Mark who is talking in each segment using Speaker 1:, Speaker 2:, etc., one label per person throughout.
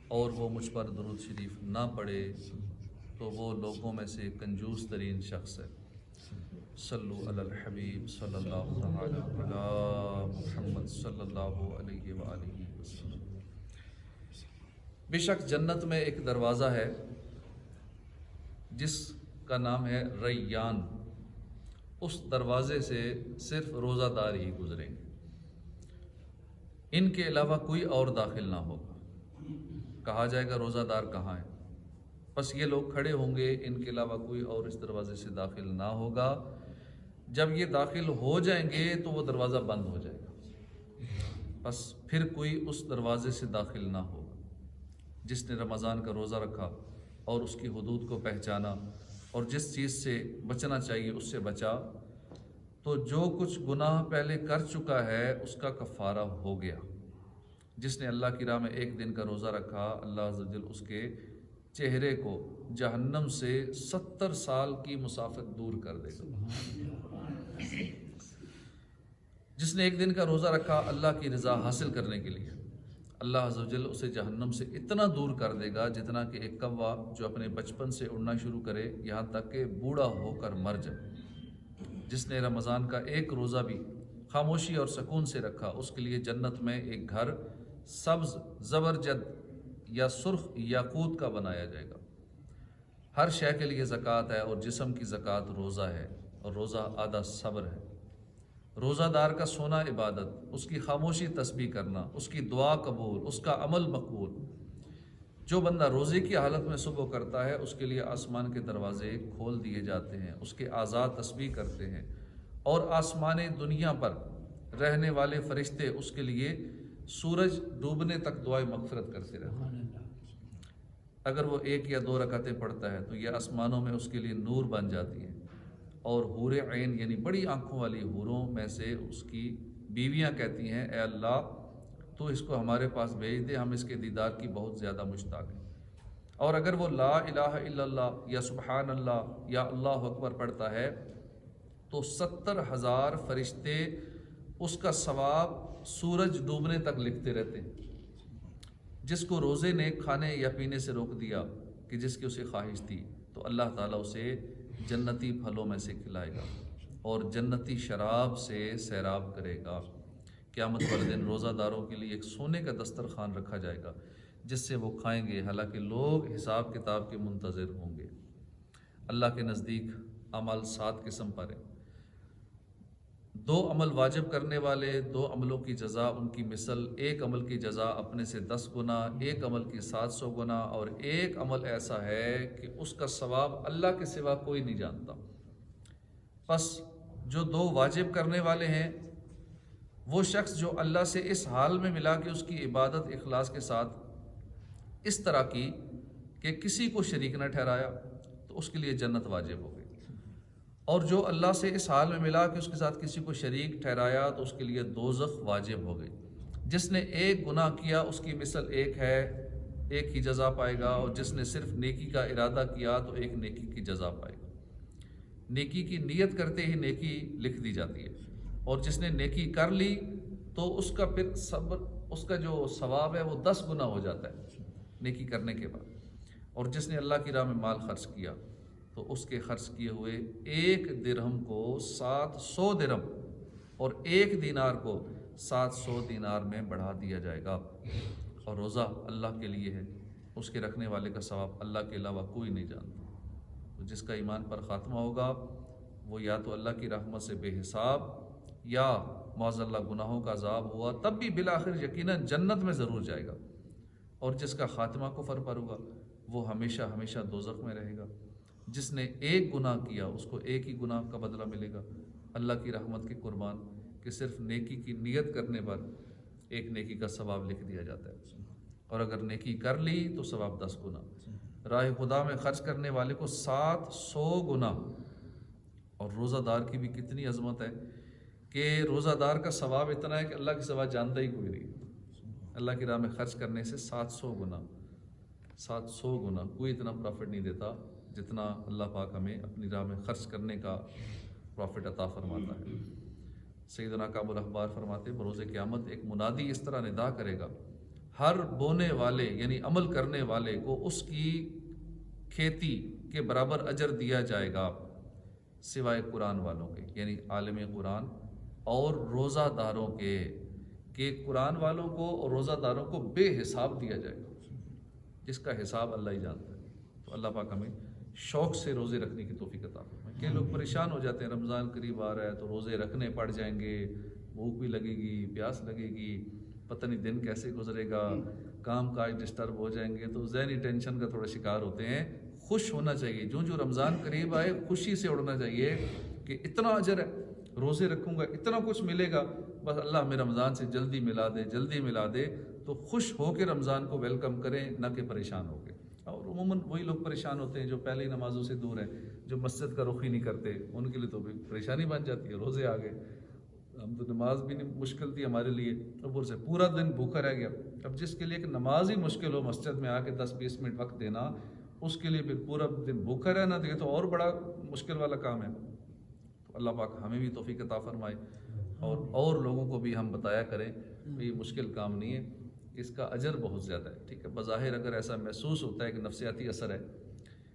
Speaker 1: اور وہ مجھ پر درود شریف نہ پڑھے تو وہ لوگوں میں سے کنجوس ترین شخص ہے۔ صلو علی الحبیب صلی اللہ تعالی علی محمد صلی اللہ علیہ وآلہ وسلم۔ بے شک جنت میں ایک دروازہ ہے جس کا نام ہے ریان۔ اس دروازے سے صرف روزہ دار ہی گزریں گے، ان کے علاوہ کوئی اور داخل نہ ہوگا۔ کہا جائے گا روزہ دار کہاں ہے؟ بس یہ لوگ کھڑے ہوں گے، ان کے علاوہ کوئی اور اس دروازے سے داخل نہ ہوگا۔ جب یہ داخل ہو جائیں گے تو وہ دروازہ بند ہو جائے گا، بس پھر کوئی اس دروازے سے داخل نہ ہوگا۔ جس نے رمضان کا روزہ رکھا اور اس کی حدود کو پہچانا اور جس چیز سے بچنا چاہیے اس سے بچا، تو جو کچھ گناہ پہلے کر چکا ہے اس کا کفارہ ہو گیا۔ جس نے اللہ کی راہ میں ایک دن کا روزہ رکھا، اللہ عز و جل اس کے چہرے کو جہنم سے 70 سال کی مسافت دور کر دے گا۔ جس نے ایک دن کا روزہ رکھا اللہ کی رضا حاصل کرنے کے لیے، اللہ عز و جل اسے جہنم سے اتنا دور کر دے گا جتنا کہ ایک کوا جو اپنے بچپن سے اڑنا شروع کرے یہاں تک کہ بوڑھا ہو کر مر جائے۔ جس نے رمضان کا ایک روزہ بھی خاموشی اور سکون سے رکھا، اس کے لیے جنت میں ایک گھر سبز زبرجد یا سرخ یاقوت کا بنایا جائے گا۔ ہر شے کے لیے زکوٰۃ ہے اور جسم کی زکوٰۃ روزہ ہے، اور روزہ آدھا صبر ہے۔ روزہ دار کا سونا عبادت، اس کی خاموشی تسبیح کرنا، اس کی دعا قبول، اس کا عمل مقبول۔ جو بندہ روزے کی حالت میں صبح کرتا ہے اس کے لیے آسمان کے دروازے کھول دیے جاتے ہیں، اس کے اعضاء تسبیح کرتے ہیں، اور آسمان دنیا پر رہنے والے فرشتے اس کے لیے سورج ڈوبنے تک دعائے مغفرت کرتے رہتے ہیں۔ اگر وہ ایک یا دو رکعتیں پڑھتا ہے تو یہ آسمانوں میں اس کے لیے نور بن جاتی ہے، اور حور عین یعنی بڑی آنکھوں والی حوروں میں سے اس کی بیویاں کہتی ہیں اے اللہ تو اس کو ہمارے پاس بھیج دے، ہم اس کے دیدار کی بہت زیادہ مشتاق ہیں۔ اور اگر وہ لا الہ الا اللہ یا سبحان اللہ یا اللہ اکبر پڑھتا ہے تو 70,000 فرشتے اس کا ثواب سورج ڈوبنے تک لکھتے رہتے ہیں۔ جس کو روزے نے کھانے یا پینے سے روک دیا کہ جس کی اسے خواہش تھی، تو اللہ تعالیٰ اسے جنتی پھلوں میں سے کھلائے گا اور جنتی شراب سے سیراب کرے گا۔ قیامت والے دن روزہ داروں کے لیے ایک سونے کا دسترخوان رکھا جائے گا جس سے وہ کھائیں گے، حالانکہ لوگ حساب کتاب کے منتظر ہوں گے۔ اللہ کے نزدیک عمل 7 قسم پر ہیں۔ 2 عمل واجب کرنے والے، 2 عملوں کی جزا ان کی مثل، 1 عمل کی جزا اپنے سے 10 گنا، 1 عمل کی 700 گنا، اور 1 عمل ایسا ہے کہ اس کا ثواب اللہ کے سوا کوئی نہیں جانتا۔ پس جو 2 واجب کرنے والے ہیں، وہ شخص جو اللہ سے اس حال میں ملا کہ اس کی عبادت اخلاص کے ساتھ اس طرح کی کہ کسی کو شریک نہ ٹھہرایا، تو اس کے لیے جنت واجب ہو گئی۔ اور جو اللہ سے اس حال میں ملا کہ اس کے ساتھ کسی کو شریک ٹھہرایا تو اس کے لیے دوزخ واجب ہو گئی۔ جس نے 1 گناہ کیا اس کی مثل 1 ہے، 1 ہی جزا پائے گا، اور جس نے صرف نیکی کا ارادہ کیا تو 1 نیکی کی جزا پائے گا۔ نیکی کی نیت کرتے ہی نیکی لکھ دی جاتی ہے، اور جس نے نیکی کر لی تو اس کا پھر صبر، اس کا جو ثواب ہے وہ 10 گنا ہو جاتا ہے نیکی کرنے کے بعد۔ اور جس نے اللہ کی راہ میں مال خرچ کیا تو اس کے خرچ کیے ہوئے 1 درہم کو 700 درہم اور 1 دینار کو 700 دینار میں بڑھا دیا جائے گا۔ اور روزہ اللہ کے لیے ہے، اس کے رکھنے والے کا ثواب اللہ کے علاوہ کوئی نہیں جانتا۔ تو جس کا ایمان پر خاتمہ ہوگا وہ یا تو اللہ کی رحمت سے بے حساب یا معاذ اللہ گناہوں کا عذاب ہوا تب بھی بالآخر یقیناً جنت میں ضرور جائے گا، اور جس کا خاتمہ کفر پر ہوا وہ ہمیشہ ہمیشہ دوزخ میں رہے گا۔ جس نے 1 گناہ کیا اس کو 1 ہی گناہ کا بدلہ ملے گا، اللہ کی رحمت کے قربان کہ صرف نیکی کی نیت کرنے پر 1 نیکی کا ثواب لکھ دیا جاتا ہے، اور اگر نیکی کر لی تو ثواب 10 گنا۔ راہ خدا میں خرچ کرنے والے کو 700 گنا۔ اور روزہ دار کی بھی کتنی عظمت ہے کہ روزہ دار کا ثواب اتنا ہے کہ اللہ کے سوا جانتا ہی کوئی نہیں۔ اللہ کی راہ میں خرچ کرنے سے 700 گنا، 700 گنا کوئی اتنا پروفٹ نہیں دیتا جتنا اللہ پاک ہمیں اپنی راہ میں خرچ کرنے کا پروفٹ عطا فرماتا ہے۔ سیدنا کعب الاحبار فرماتے بروز قیامت ایک منادی اس طرح ندا کرے گا، ہر بونے والے یعنی عمل کرنے والے کو اس کی کھیتی کے برابر اجر دیا جائے گا، سوائے قرآن والوں کے، یعنی عالم قرآن اور روزہ داروں کے، کہ قرآن والوں کو اور روزہ داروں کو بے حساب دیا جائے گا، جس کا حساب اللہ ہی جانتا ہے۔ تو اللہ پاک ہمیں شوق سے روزے رکھنے کی توفیق عطا فرمائے۔ کہ لوگ پریشان ہو جاتے ہیں، رمضان قریب آ رہا ہے تو روزے رکھنے پڑ جائیں گے، بھوک بھی لگے گی، پیاس لگے گی، پتہ نہیں دن کیسے گزرے گا، کام کاج ڈسٹرب ہو جائیں گے، تو ذہنی ٹینشن کا تھوڑا شکار ہوتے ہیں۔ خوش ہونا چاہیے، جو رمضان قریب آئے خوشی سے اڑنا چاہیے کہ اتنا اجر ہے، روزے رکھوں گا اتنا کچھ ملے گا، بس اللہ ہمیں رمضان سے جلدی ملا دے، جلدی ملا دے۔ تو خوش ہو کے رمضان کو ویلکم کریں، نہ کہ پریشان ہو کے۔ اور عموماً وہی لوگ پریشان ہوتے ہیں جو پہلے ہی نمازوں سے دور ہیں، جو مسجد کا رخ ہی نہیں کرتے، ان کے لیے تو پریشانی بن جاتی ہے۔ روزے آ گئے، ہم تو نماز بھی نہیں، مشکل تھی ہمارے لیے، اوپر سے پورا دن بھوکا رہ گیا۔ اب جس کے لیے کہ نماز ہی مشکل ہو، مسجد میں آ کے 10-20 منٹ وقت دینا، اس کے لیے پھر پورا دن بھوکا رہنا، تو یہ تو اور بڑا مشکل والا کام ہے۔ تو اللہ پاک ہمیں بھی توفیق عطا فرمائے، اور لوگوں کو بھی ہم بتایا کریں یہ مشکل کام نہیں ہے، اس کا اجر بہت زیادہ ہے۔ ٹھیک ہے، بظاہر اگر ایسا محسوس ہوتا ہے کہ نفسیاتی اثر ہے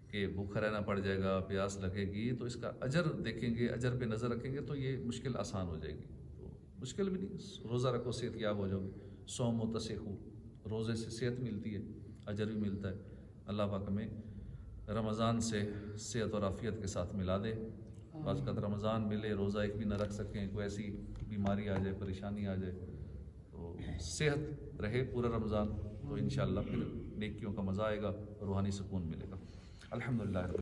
Speaker 1: کہ بھوکا رہنا پڑ جائے گا، پیاس لگے گی، تو اس کا اجر دیکھیں گے، اجر پہ نظر رکھیں گے تو یہ مشکل آسان ہو جائے گی۔ تو مشکل بھی نہیں، روزہ رکھو صحت یاب ہو جاؤ گے، صوم و تصیحو، روزے سے صحت ملتی ہے، اجر بھی ملتا ہے۔ اللہ پاک ہمیں رمضان سے صحت اور عافیت کے ساتھ ملا دے۔ بعض اوقات رمضان ملے، روزہ ایک بھی نہ رکھ سکیں، کوئی ایسی بیماری آ جائے، پریشانی آ جائے، تو صحت رہے پورا رمضان، تو انشاءاللہ پھر نیکیوں کا مزہ آئے گا، روحانی سکون ملے گا۔ الحمدللہ۔